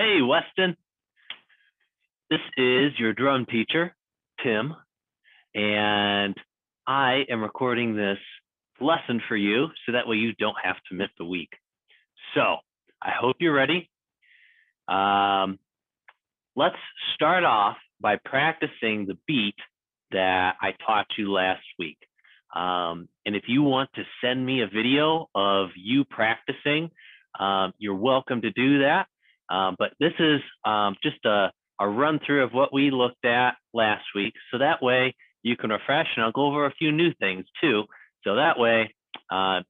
Hey, Weston, this is your drum teacher, Tim, and I am recording this lesson for you so that way you don't have to miss a week. So I hope you're ready. Let's start off by practicing the beat that I taught you last week. And if you want to send me a video of you practicing, you're welcome to do that. But this is just a run through of what we looked at last week. So that way you can refresh, and I'll go over a few new things too. So that way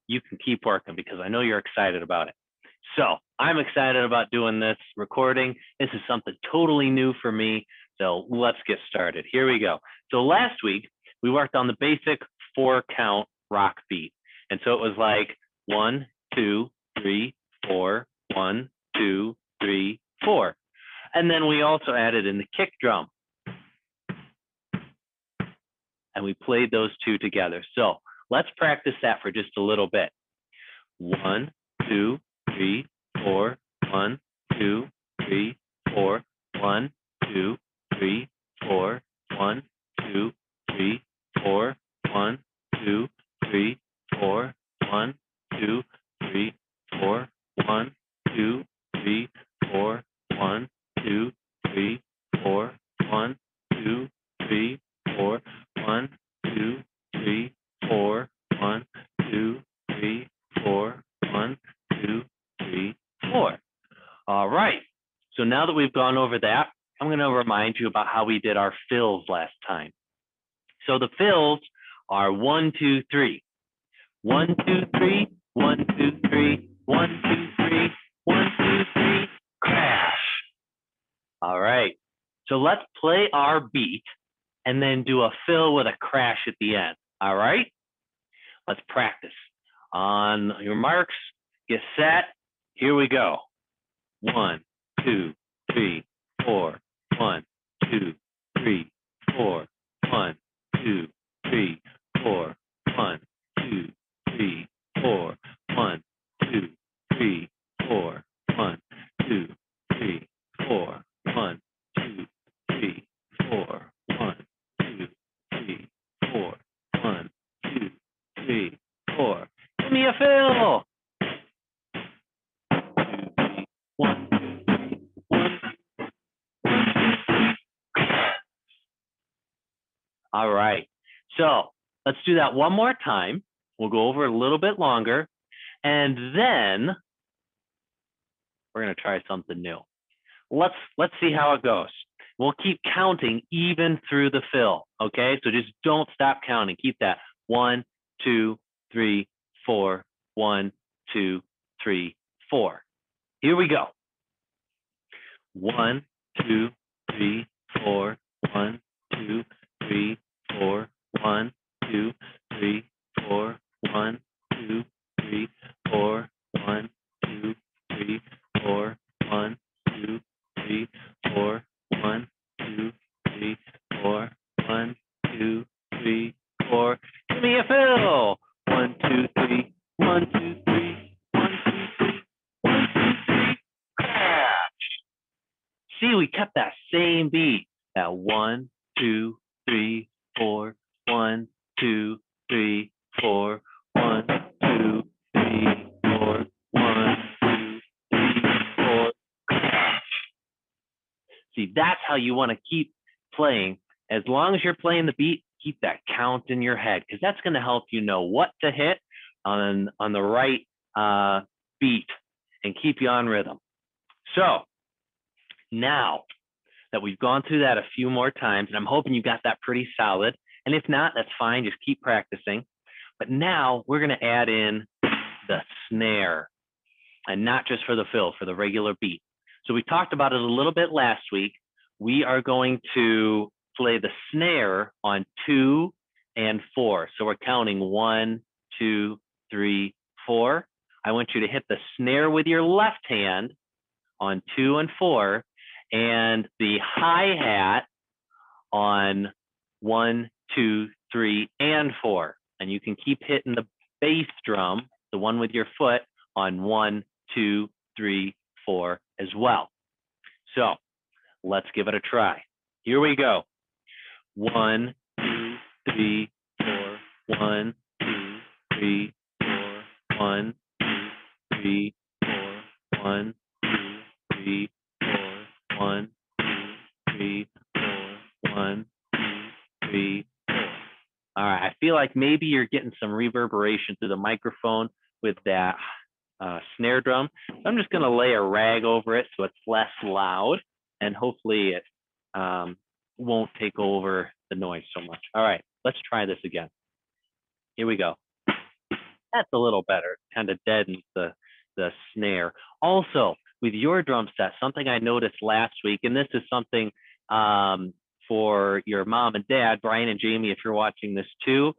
you can keep working because I know you're excited about it. So I'm excited about doing this recording. This is something totally new for me. So let's get started. Here we go. So last week we worked on the basic 4-count rock beat. And so it was like 1, 2, 3, 4, 1, 2, 3, 4. And then we also added in the kick drum. And we played those two together. So let's practice that for just a little bit. 1, 2, 3, 4, 1, 2, 3, 4, 1, 2, 3, 4, 1, 2, 3, 4, 1, 2, 3, 4, 1, 2, 3, 4, 1, 2, 3, 4, 1, 2, 3, 4, 1, 2, 3, 4, 1, 2, 3, 4, 1, 2, 3, 4, 1, 2, 3, 4. All right. So now that we've gone over that, I'm going to remind you about how we did our fills last time. So the fills are 1, 2, 3. 1, 2, 3, 1, 2, 3, 1, 2, 3, 1, 2, 3, crash. All right. So let's play our beat and then do a fill with a crash at the end. All right. Let's practice. On your marks, get set. Here we go. 1, 2, 3, 4. 1, 2, 3, 4. 1, 2, 3, 4. 1, 2, 3, 4. 1, 2, 3, 4. 1, 2, 3, 4. 1, 2, 3, 4. 1, 2, 3, 4. 1, 2, 3, 4. Give me a fill. 1, 2, 3, 1, 2, 3. All right. So let's do that one more time. We'll go over a little bit longer, and then we're going to try something new. Let's see how it goes. We'll keep counting even through the fill. Okay. So just don't stop counting. Keep that 1, 2, 3, 4. 1, 2, 3, 4. Here we go. 1, 2, 3, 4. 1, 2, 3, 4. 1, 2, 3, 4. 1, 2, 3, 4. 1, 2, 3, 4. 1, 2, 3, 4. 1, 2, 3, 4. 1, 2, 3, 4. Give me a fill. 1, 2, 3. 1, 2, 3. 1, 2, 3. 1, 2, 3. Crash. See, we kept that same beat. That 1, 2, 3, 4. 1, 2, 3, 4. 1, 2, 3, 4. 1, 2, 3, 4. Crash. See, that's how you want to keep playing. As long as you're playing the beat, keep that count in your head because that's going to help you know what to hit on the right beat and keep you on rhythm. So now that we've gone through that a few more times, and I'm hoping you got that pretty solid. And if not, that's fine. Just keep practicing. But now we're going to add in the snare, and not just for the fill, for the regular beat. So we talked about it a little bit last week. We are going to play the snare on 2 and 4. So we're counting 1, 2, 3, 4. I want you to hit the snare with your left hand on 2 and 4, and the hi-hat on 1, 2, 3, and 4. And you can keep hitting the bass drum, the one with your foot, on 1, 2, 3, 4 as well. So let's give it a try. Here we go. 1, 2, 3, 4. 1, 2, 3, 4. 1, 2, 3, 4. 1, 2, 3, 4. 1, 2, 3, 4. 1, 2, 3, 4. All right. I feel like maybe you're getting some reverberation through the microphone with that snare drum. So I'm just going to lay a rag over it so it's less loud, and hopefully it won't take over the noise so much. All right, let's try this again. Here we go. That's a little better. Kind of deadens the snare. Also, with your drum set, something I noticed last week, and this is something for your mom and dad, Brian and Jamie, if you're watching this too,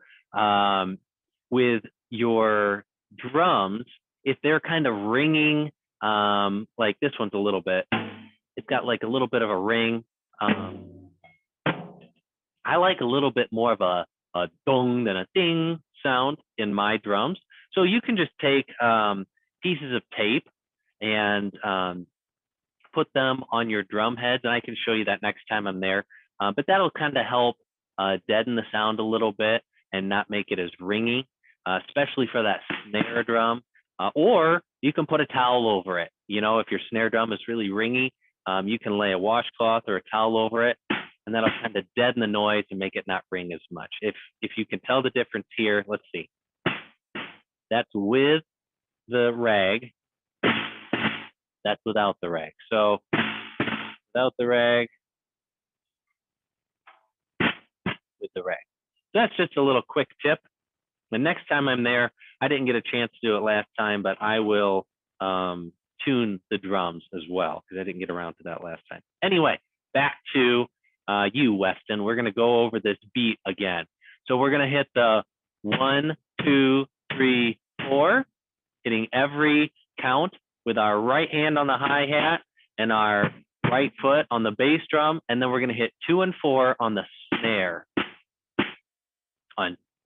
with your drums, if they're kind of ringing, like this one's a little bit, it's got like a little bit of a ring. I like a little bit more of a dong than a ding sound in my drums. So you can just take pieces of tape and put them on your drum heads, and I can show you that next time I'm there. But that'll kind of help deaden the sound a little bit and not make it as ringy, especially for that snare drum. Or you can put a towel over it. You know, if your snare drum is really ringy, you can lay a washcloth or a towel over it, and that'll kind of deaden the noise and make it not ring as much. If you can tell the difference here, let's see. That's with the rag. That's without the rag. So without the rag, with the rag. That's just a little quick tip. The next time I'm there, I didn't get a chance to do it last time, but I will tune the drums as well because I didn't get around to that last time. Anyway, back to you, Westin. We're going to go over this beat again. So we're going to hit the 1, 2, 3, 4, hitting every count with our right hand on the hi-hat and our right foot on the bass drum, and then we're going to hit 2 and 4 on the snare.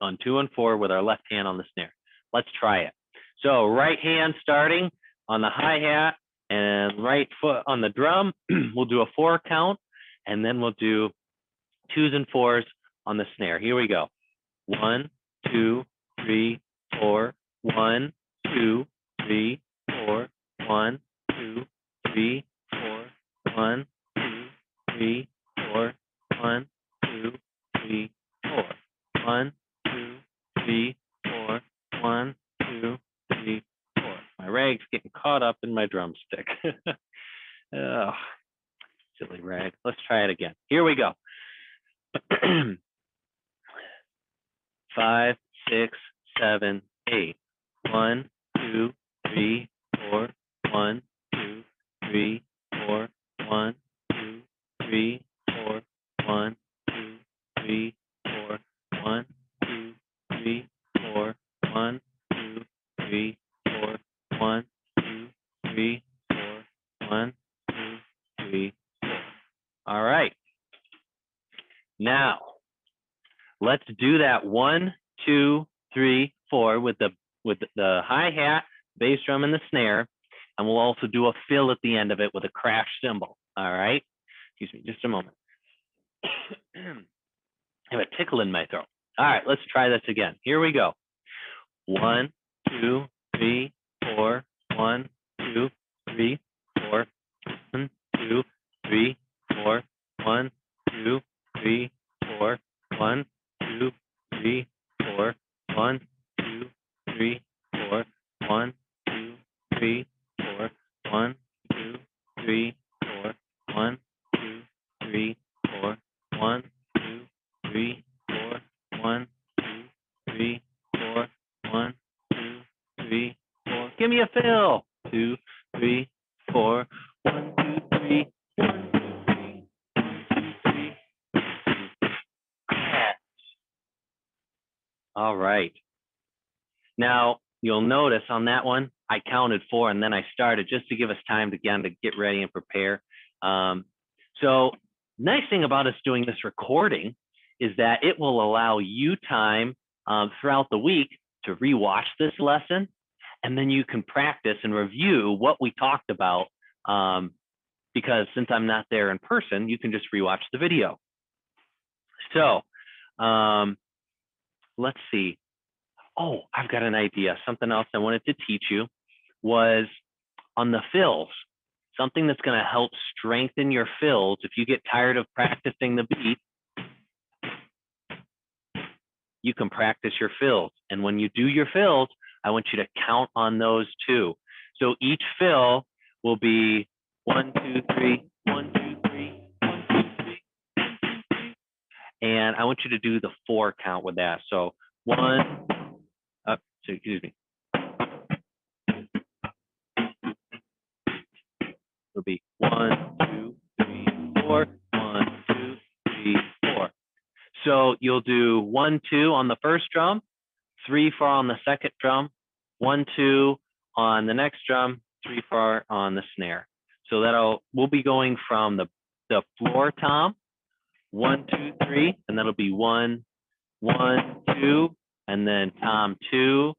On 2 and 4 with our left hand on the snare. Let's try it. So right hand starting on the hi-hat and right foot on the drum. We'll do a 4 count, and then we'll do 2s and 4s on the snare. Here we go. 1, 2, 3, 4. 1, 2, 3, 4. 1, 2, 3, 4. 1, 2, 3, 4. 1, 2, 3, 4. 1, 2, 3, 4. 1, 2, 3, 4. My rag's getting caught up in my drumstick. Oh, silly rag. Let's try it again. Here we go. 5, 6, 7, 8. 1, 2, 3, 4. 1, 2, 3, 4. 1, 2, 3, 4. 1, 2, 3, 4. 1, 2, 3, 4. 1, 2, 3, 4. 1, 2, 3, 4. 1, 2, 3, 4. All right. Now, let's do that 1, 2, 3, 4 with the hi-hat, bass drum, and the snare, and we'll also do a fill at the end of it with a crash cymbal. All right. Excuse me, just a moment. I have a tickle in my throat. All right, let's try this again. Here we go. 1, 2, 3, 4. 1, 2, 3, 4. 1, 2, 3, 4. 1, 2, 3, 4. 1, 2, 3, 4. 1, 2, 3, 4. 1, 2, 3, 4. 1, 2, 3, 4. 1, 2, 3, 4. 1, 2, 3, 4. 1, 2, 3, 4. 1, 2, 3, 4. Give me a fill. 2, 3, 4. 1, 2, 3. 1, 2, 3. 1, 2, 3. All right. Now, you'll notice on that one, I counted 4 and then I started just to give us time to get ready and prepare. So nice thing about us doing this recording is that it will allow you time throughout the week to rewatch this lesson, and then you can practice and review what we talked about because since I'm not there in person, you can just rewatch the video. So let's see. Oh, I've got an idea. Something else I wanted to teach you was on the fills, something that's going to help strengthen your fills. If you get tired of practicing the beat, you can practice your fills. And when you do your fills, I want you to count on those too. So each fill will be 1, 2, 3, 1, 2, 3, 1, 2, 3, 1, 2, 3. And I want you to do the 4 count with that. So 1, excuse me. It'll be 1, 2, 3, 4, 1, 2, 3, 4. So you'll do 1, 2 on the first drum, 3, 4 on the second drum, 1, 2 on the next drum, 3, 4 on the snare. So we'll be going from the floor tom, 1, 2, 3, and that'll be 1, 1, 2, and then tom 2,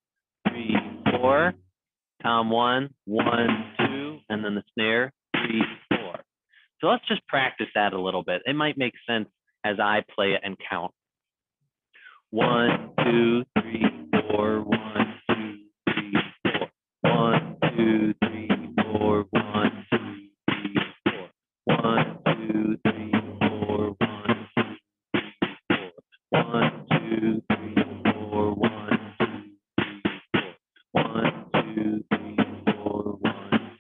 3, 4, tom 1, 1, 2, and then the snare 3, 4. So let's just practice that a little bit. It might make sense as I play it and count. 1, 2, 3, 4, 1, 2, 3, 4. 1, 2, 3, 4, 1, 2, 3, 4. 1, 2, 3, 4, 1, 2, 3, 4. 1, 2, 3, 4, 1, 2, 3, 4. 1, 2, 3, 4, 1, 2, 3, 4. 1, 2, 3, 4, 1,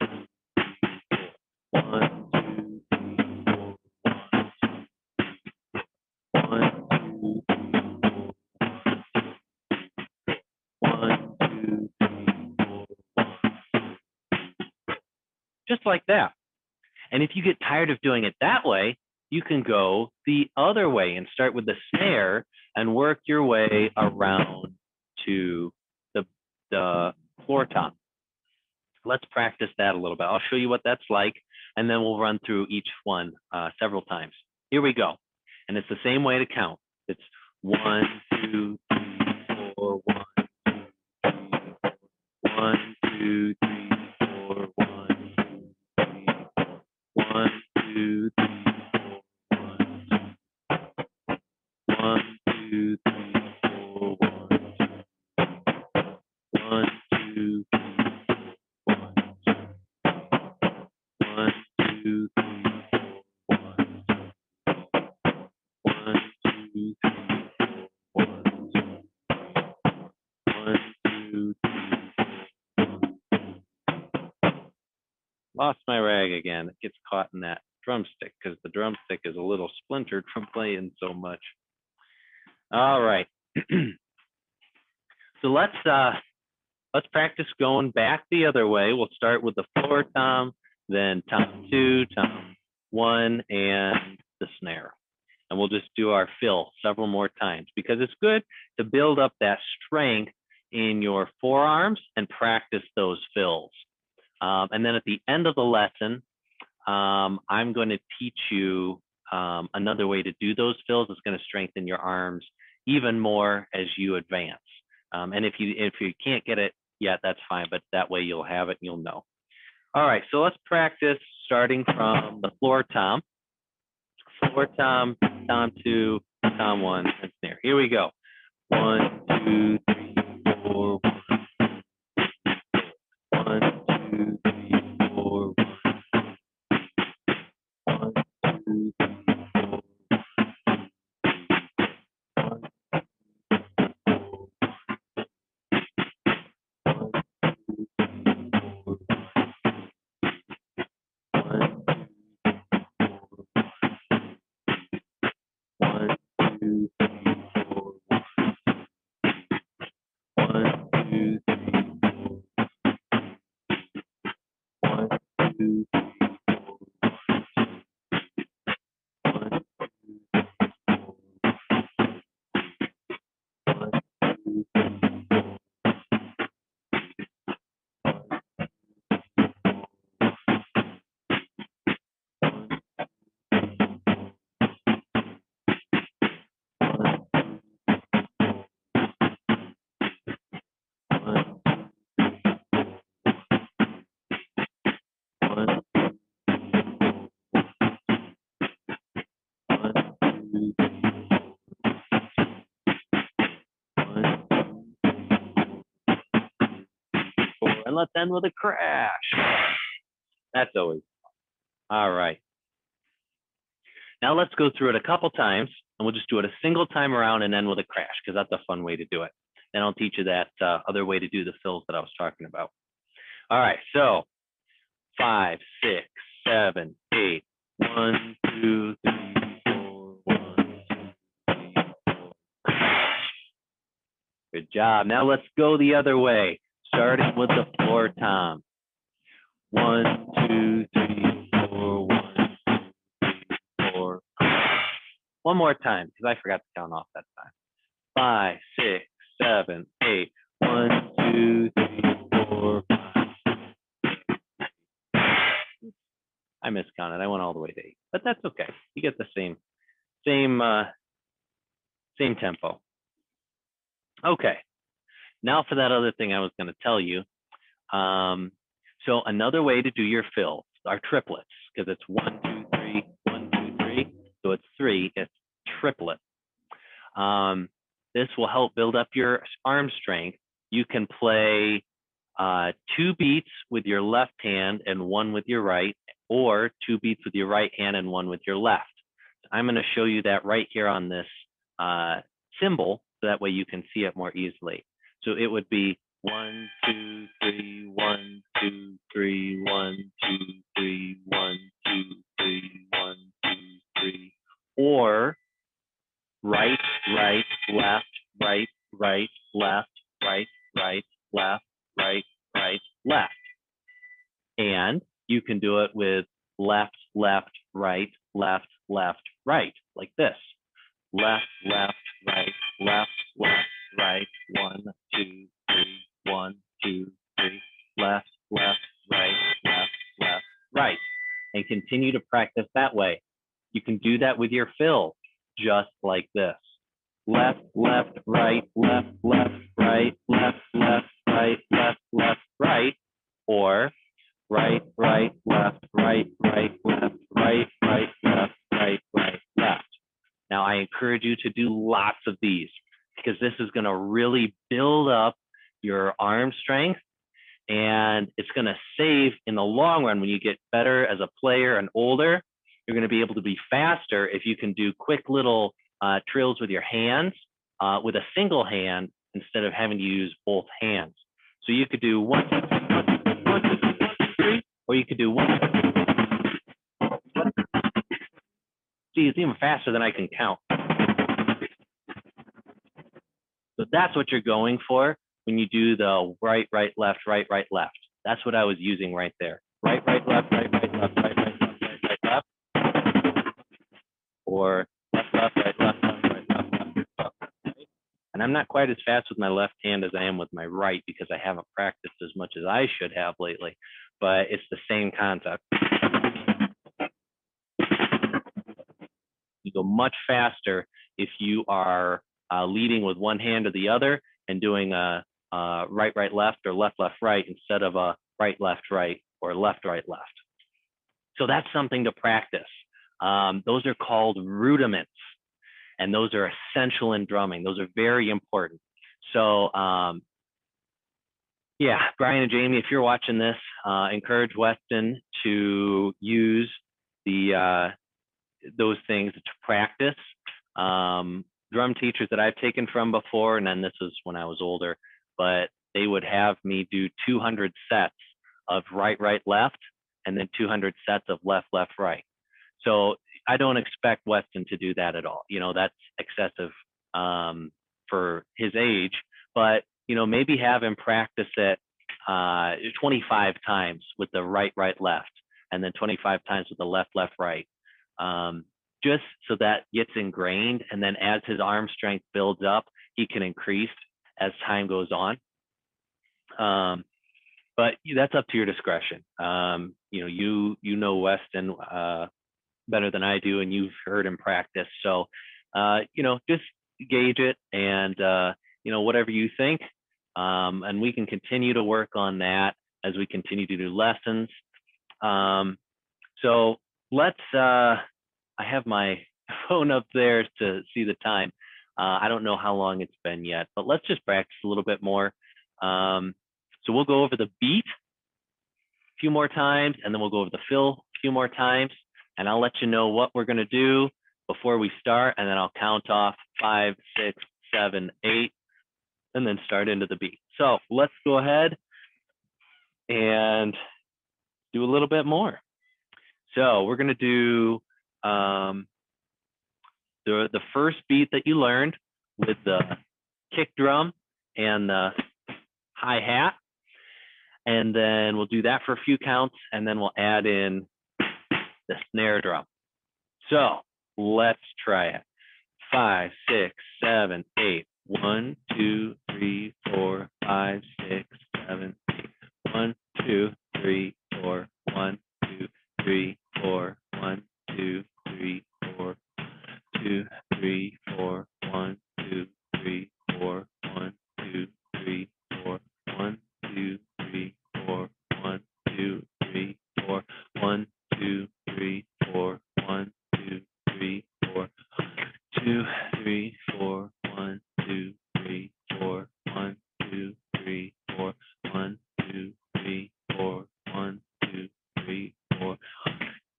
2, 3, 4. 1, 2, 3, 4, 1. Just like that. And if you get tired of doing it that way, you can go the other way and start with the snare and work your way around to the floor tom. Let's practice that a little bit. I'll show you what that's like, and then we'll run through each one several times. Here we go. And it's the same way to count. It's 1, 2, 3, 4, 1, 2, 3, 4. 1, 2, 3, 4, 1, 2, 3, 4. 1, 2, 3, 4, 1, 2, 3, 4, 1, 2, 3, 4, 1, 2, 3, 4, 1, 2, 3, 4, 1, 2, 3, 4. Lost my rag again. It gets caught in that drumstick because the drumstick is a little splintered from playing so much. All right. So let's practice going back the other way. We'll start with the floor tom, then tom 2, tom 1, and the snare. And we'll just do our fill several more times because it's good to build up that strength in your forearms and practice those fills. And then at the end of the lesson, I'm going to teach you another way to do those fills. It's going to strengthen your arms even more as you advance. And if you can't get it yet, that's fine, but that way you'll have it and you'll know. All right, so let's practice starting from the floor tom. Floor tom, tom 2, tom 1, and snare. Here we go. 1, 2, 3, 4, 1. 1, 2, 3, 4, 1. 1, 2, 3, 4, 1. 1, 2, 3, 4, 1. 1, 2, let's end with a crash. That's always fun. All right. Now let's go through it a couple times, and we'll just do it a single time around and end with a crash, because that's a fun way to do it. Then I'll teach you that other way to do the fills that I was talking about. All right, so 5, 6, 7, 8. 1, 2, 3, 4. 1, 2, 3, 4. Good job. Now let's go the other way, starting with the floor tom. 1, 2, 3, 4. 1, 2, 3, 4. One more time, because I forgot to count off that time. 5, 6, 7, 8. 1, 2, 3, 4, 5. I miscounted. I went all the way to 8, but that's okay. You get the same tempo. Okay. Now for that other thing I was going to tell you. So another way to do your fills are triplets, because it's 1, 2, 3, 1, 2, 3. So it's 3. It's triplet. This will help build up your arm strength. You can play 2 beats with your left hand and 1 with your right, or 2 beats with your right hand and 1 with your left. I'm going to show you that right here on this symbol, so that way you can see it more easily. So it would be 1, 2, 3, 1, 2, 3, 1, 2, 3, 1, 2, 3, 1, 2, 3, or right, right, left, right, right, left, right, right, left, right, right, left. And you can do it with left, left, right, left, left, right, like this. Left, left, right, left, left, right, 1, 2, 3, 1, 2, 3, left, left, right, left, left, right. And continue to practice that way. You can do that with your fill, just like this. Left, left, right, left, left, right, left, left, right, left, left, right, or right, right, left, right, right, left, right, right, left, right, right, left. Now, I encourage you to do lots of these, because this is going to really build up your arm strength, and it's going to save in the long run. When you get better as a player and older, you're going to be able to be faster if you can do quick little trills with your hands, with a single hand, instead of having to use both hands. So you could do 1, 2, 3, 1, 2, 3, 1, 2, 3, 1, 2, 3, or you could do 1, 2, 3. See, it's even faster than I can count. So that's what you're going for when you do the right, right, left, right, right, left. That's what I was using right there. Right, right, left, right, right, left, right, right, left, right, right, left. Or left, left, right, left, left, right, left, left, left. Right? And I'm not quite as fast with my left hand as I am with my right, because I haven't practiced as much as I should have lately. But it's the same concept. You go much faster if you are leading with one hand or the other and doing a right, right, left, or left, left, right, instead of a right, left, right, or left, right, left. So that's something to practice. Those are called rudiments, and those are essential in drumming. Those are very important. So yeah, Brian and Jamie, if you're watching this, encourage Westin to use those things to practice. Drum teachers that I've taken from before, and then this was when I was older, but they would have me do 200 sets of right, right, left, and then 200 sets of left, left, right. So I don't expect Westin to do that at all. You know, that's excessive for his age, but, you know, maybe have him practice it 25 times with the right, right, left, and then 25 times with the left, left, right. Just so that gets ingrained, and then as his arm strength builds up, he can increase as time goes on. But that's up to your discretion. You know Westin better than I do, and you've heard him practice. So just gauge it, and whatever you think, and we can continue to work on that as we continue to do lessons. So let's. I have my phone up there to see the time. I don't know how long it's been yet, but let's just practice a little bit more. So we'll go over the beat a few more times, and then we'll go over the fill a few more times, and I'll let you know what we're going to do before we start, and then I'll count off 5, 6, 7, 8, and then start into the beat. So let's go ahead and do a little bit more. So we're going to do the first beat that you learned with the kick drum and the hi-hat. And then we'll do that for a few counts, and then we'll add in the snare drum. So let's try it. 5, 6, 7, 8. 1, 2, 3, 4, 5, 6, 7, 8. 1, 2, 3, 4. 1, 2, 3, 4. 1, 2, 3, 4. 2, 3, 4. 1, 2, 3, 4. 1, 2, 3, 4. 1, 2, 3, 4. 1, 2, 3, 4. 1, 2, 3, 4. 1, 2, 3, 4. 2, 3, 4. 1, 2, 3, 4. 1, 2, 3, 4. 1, 2, 3, 4. 1, 2, 3, 4.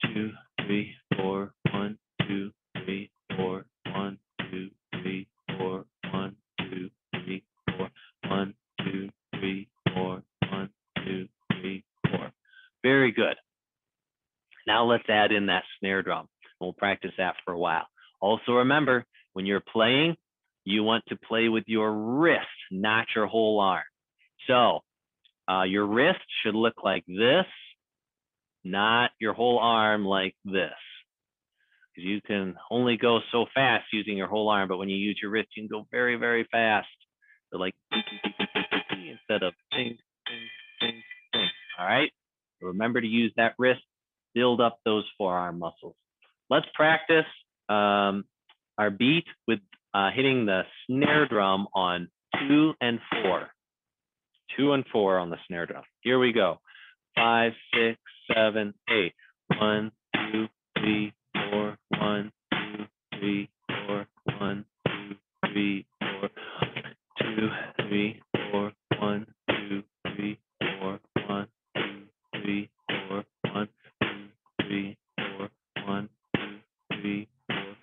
2, 3, 4. 1, 2, 3, 4. 1, 2, 3, 4. 1, 2, 3, 4. 1, 2, 3, 4. 1, 2, 3, 4. Very good. Now let's add in that snare drum. We'll practice that for a while. Also remember, when you're playing, you want to play with your wrist, not your whole arm. So your wrist should look like this, not your whole arm like this. Because you can only go so fast using your whole arm, but when you use your wrist, you can go very, very fast. So like instead of ding, ding, ding, ding. All right. Remember to use that wrist, build up those forearm muscles. Let's practice our beat with hitting the snare drum on 2 and 4. 2 and 4 on the snare drum. Here we go. 5, 6, 7, 8. 1, 2, 3, 4. 1, 2, 3, 4. 1, 2, 3, 4. 2, 3, 4. 1, 2, 3, 4. 1, 2, 3, 4. 1, 2, 3, 4. 1, 2, 3, 4.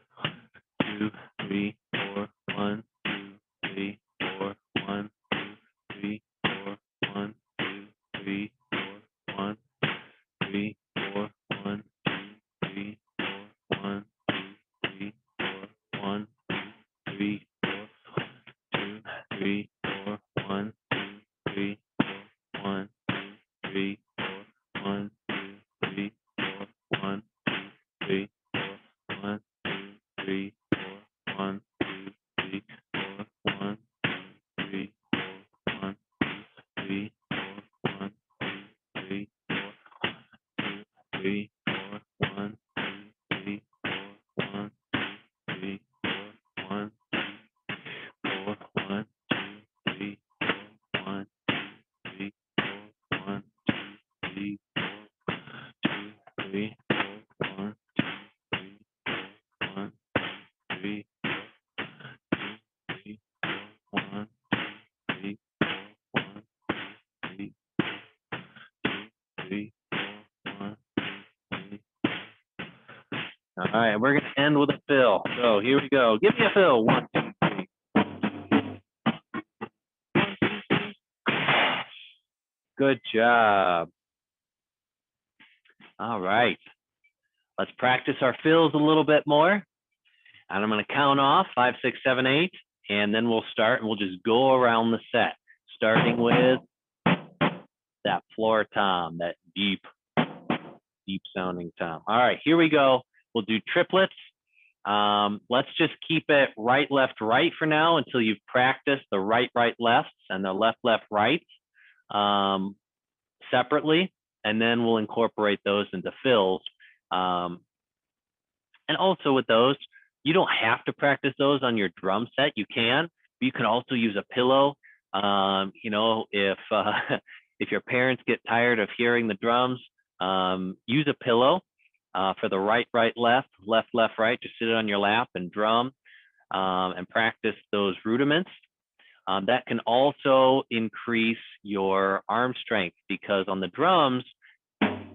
2, 3, 4. 1, 2, 3, 4. 1, 2, 3, 4. 1, 2, 3, 4. 1, 3, 4. 1, 2, 3, 4. 1, 2, 3, 4. 1, 2, 3, 4. 2, 3, 4. 1, 2, 3, 4. 1, 2, 3, 4. 1, 2, 3, 4. 1, 2, 3, 4. 1, 2, 3, 4. 1, 2, 3, 4. 1, 2, 3, 4. 1, 2, 3, 4. 1, 2, 3, 4. 2, 3, 4. 1, 2, 3, 4. 1, 2, 3, 4. 1, 2, 4. 1, 2, 3, 4. 1, 2, 3, 4. 1, 2, 3, 4. 2, 3, 4. 1, 2, 3, 4. 1, 2, 3, 4. 2, 3, 4. 1, 2, 3, 4. 1, 2, 3, 4. 2, 3, 4. 1, 2, 3. All right, we're gonna end with a fill. So here we go. Give me a fill. 1, 2, 3. Good job. All right. Let's practice our fills a little bit more. And I'm going to count off 5, 6, 7, 8, and then we'll start and we'll just go around the set, starting with that floor tom, that deep sounding tom. All right, here we go. We'll do triplets. Let's just keep it right, left, right for now until you've practiced the right, right, lefts and the left, left, right separately, and then we'll incorporate those into fills. And also with those, you don't have to practice those on your drum set. You can, but you can also use a pillow. You know, if your parents get tired of hearing the drums, use a pillow for the right, right, left, left, left, right. Just sit it on your lap and drum and practice those rudiments. That can also increase your arm strength because on the drums,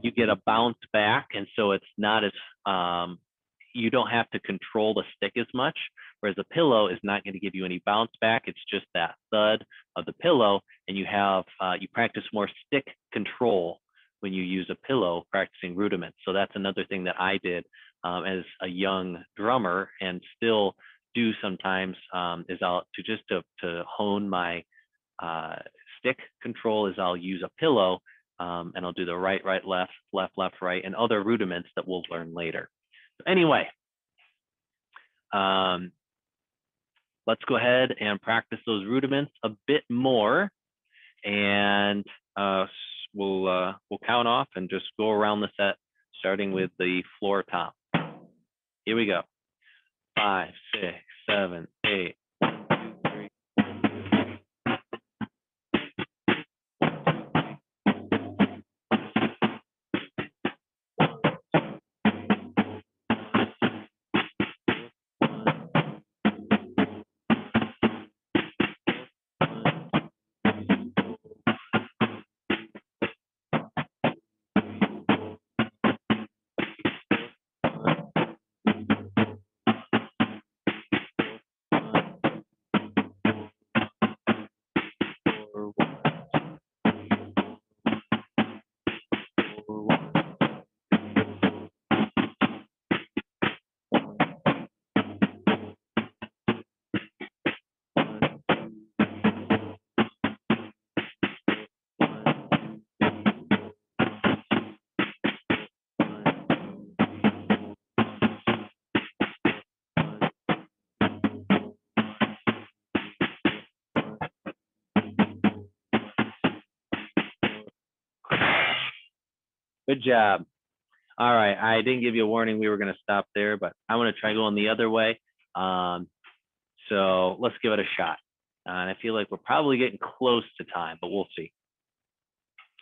you get a bounce back, and so it's not as you don't have to control the stick as much, whereas a pillow is not going to give you any bounce back. It's just that thud of the pillow, and you have you practice more stick control when you use a pillow practicing rudiments. So that's another thing that I did as a young drummer and still do sometimes is I'll to hone my stick control is I'll use a pillow and I'll do the right, right, left, left, left, right, and other rudiments that we'll learn later. So anyway, let's go ahead and practice those rudiments a bit more, and we'll count off and just go around the set, starting with the floor tom. Here we go. 5, 6, 7, 8. 1, 2, 3. Good job. All right, I didn't give you a warning we were going to stop there, but I want to try going the other way. So let's give it a shot. And I feel like we're probably getting close to time, but we'll see.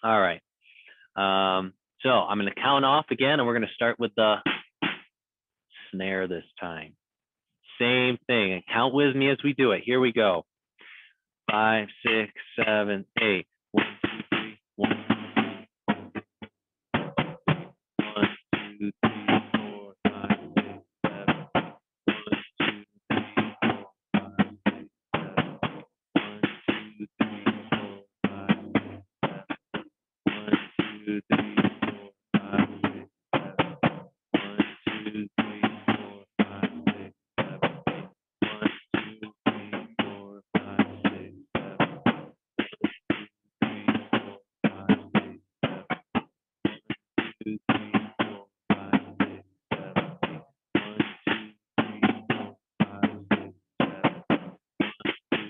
All right. So I'm going to count off again, and we're going to start with the snare this time. Same thing, and count with me as we do it. Here we go. 5, 6, 7, 8. 1, 2, 3. 1, 2, 3, 4, 5, 6, 7. 1, 2, 3, 4, 5, 6, 7. 1, 2, 3, 4, 5, 6, 7. 1, 2, 3, 4, 5, 6, 7. 1, 2, 3, 4, 5, 6, 7. 1, 2, 3, 4, 5, 6, 7. 2, 3, 4, 5, 6, 7, 8. 1, 2, 3, 4, 5, 6, 7. 1, 2, 3, 4, 5, 6, 7, 8. 1, 2, 3, 4, 5,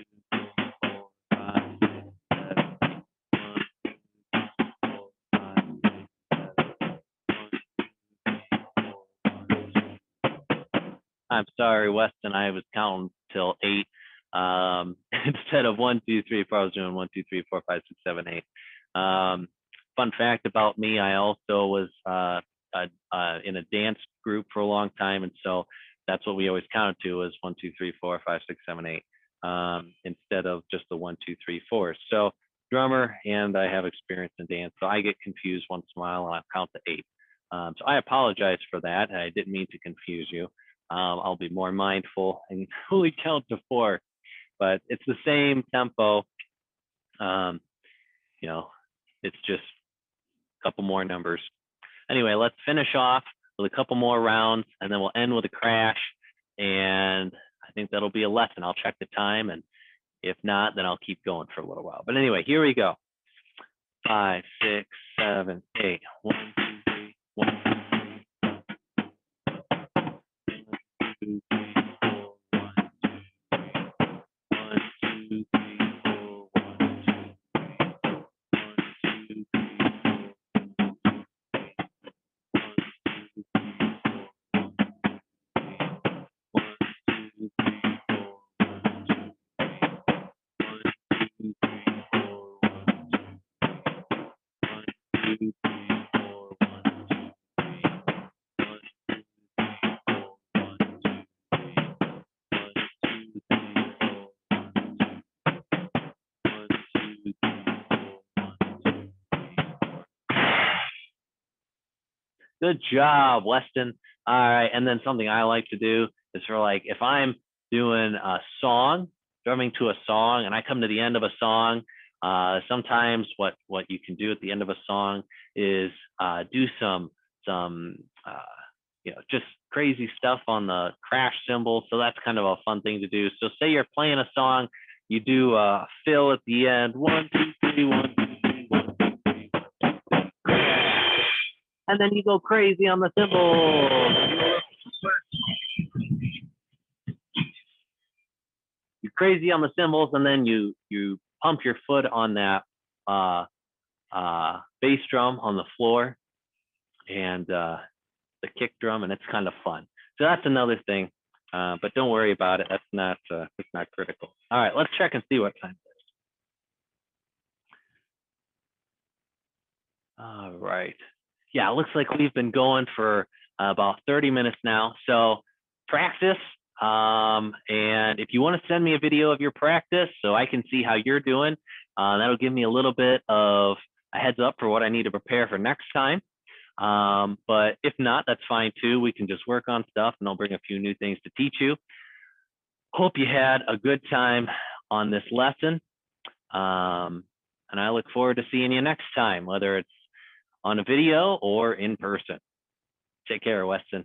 6, 7. 1, 2, 3, 4, 1, 2. I'm sorry, Westin. I was counting till 8. Instead of 1, 2, 3, 4, I was doing 1, 2, 3, 4, 5, 6, 7, 8. Fun fact about me, I also was in a dance group for a long time, and so that's what we always counted to was 1, 2, 3, 4, 5, 6, 7, 8, instead of just the 1, 2, 3, 4. So drummer, and I have experience in dance, so I get confused once in a while, and I'll count to 8. So I apologize for that. I didn't mean to confuse you. I'll be more mindful and only count to 4, but it's the same tempo. You know, it's just a couple more numbers. Anyway, let's finish off with a couple more rounds, and then we'll end with a crash. And I think that'll be a lesson. I'll check the time, and if not, then I'll keep going for a little while. But anyway, here we go. 5, 6, 7, 8. 1, 2, 3. 1, 2, 3. 1, 2, 3, 4. 1, 2, 3. 1, 2, 3, 4. 1, 2, 3. 1, 2, 3, 4. 2, 3, 4, 1, 2, 3. Good job, Weston. All right, and then something I like to do is for like if I'm doing a song, drumming to a song, and I come to the end of a song. Sometimes what you can do at the end of a song is do some just crazy stuff on the crash cymbal. So that's kind of a fun thing to do. So say you're playing a song, you do a fill at the end, 1, 2, 3, 1, 2, 3, 1, 2, 3, 1, 2, 3, and then you go crazy on the cymbals. You're crazy on the cymbals, and then you pump your foot on that bass drum on the floor and the kick drum, and it's kind of fun. So that's another thing, but don't worry about it. That's not critical. All right, let's check and see what time it is. All right. Yeah, it looks like we've been going for about 30 minutes now. So practice. And if you want to send me a video of your practice so I can see how you're doing, that'll give me a little bit of a heads up for what I need to prepare for next time. But if not, that's fine too. We can just work on stuff and I'll bring a few new things to teach you. Hope you had a good time on this lesson. And I look forward to seeing you next time, whether it's on a video or in person. Take care, Weston.